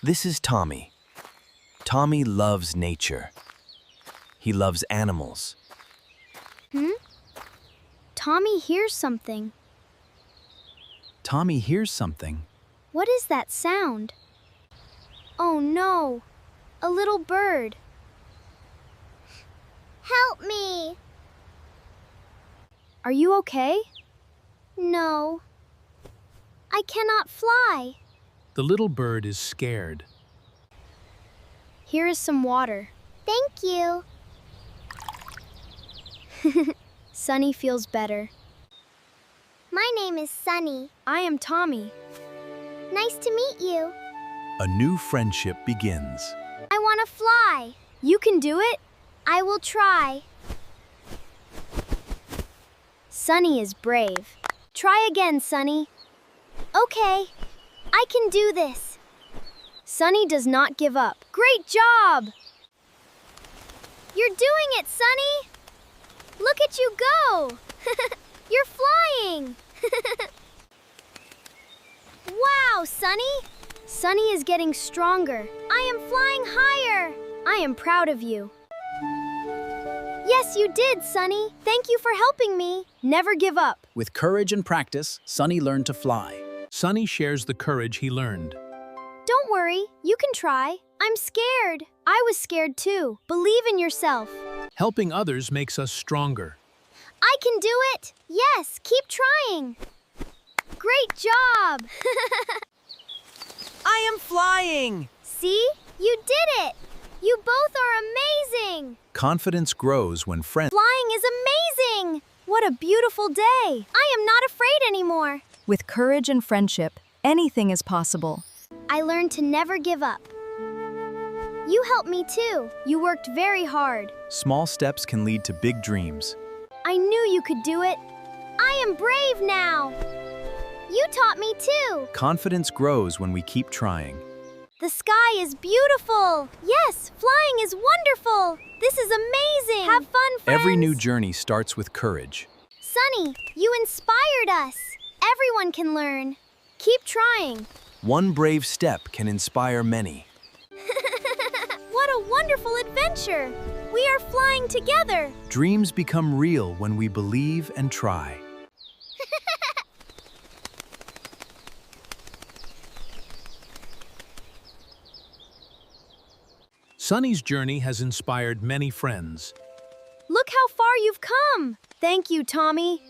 This is Tommy. Tommy loves nature. He loves animals. Tommy hears something. Tommy hears something. What is that sound? Oh no, a little bird. Help me! Are you okay? No. I cannot fly. The little bird is scared. Here is some water. Thank you. Sunny feels better. My name is Sunny. I am Tommy. Nice to meet you. A new friendship begins. I want to fly. You can do it. I will try. Sunny is brave. Try again, Sunny. Okay, I can do this. Sunny does not give up. Great job! You're doing it, Sunny! Look at you go! You're flying! Wow, Sunny! Sunny is getting stronger. I am flying higher. I am proud of you. Yes, you did, Sunny. Thank you for helping me. Never give up. With courage and practice, Sunny learned to fly. Sunny shares the courage he learned. Don't worry, you can try. I'm scared. I was scared too. Believe in yourself. Helping others makes us stronger. I can do it. Yes, keep trying. Great job. I am flying! See? You did it. You both are amazing. Confidence grows when friends. Flying is amazing. What a beautiful day. I am not afraid anymore. With courage and friendship, anything is possible. I learned to never give up. You helped me too. You worked very hard. Small steps can lead to big dreams. I knew you could do it. I am brave now. You taught me too. Confidence grows when we keep trying. The sky is beautiful. Yes, flying is wonderful. This is amazing. Have fun, friends. Every new journey starts with courage. Sunny, you inspired us. Everyone can learn. Keep trying. One brave step can inspire many. What a wonderful adventure. We are flying together. Dreams become real when we believe and try. Sunny's journey has inspired many friends. Look how far you've come. Thank you, Tommy.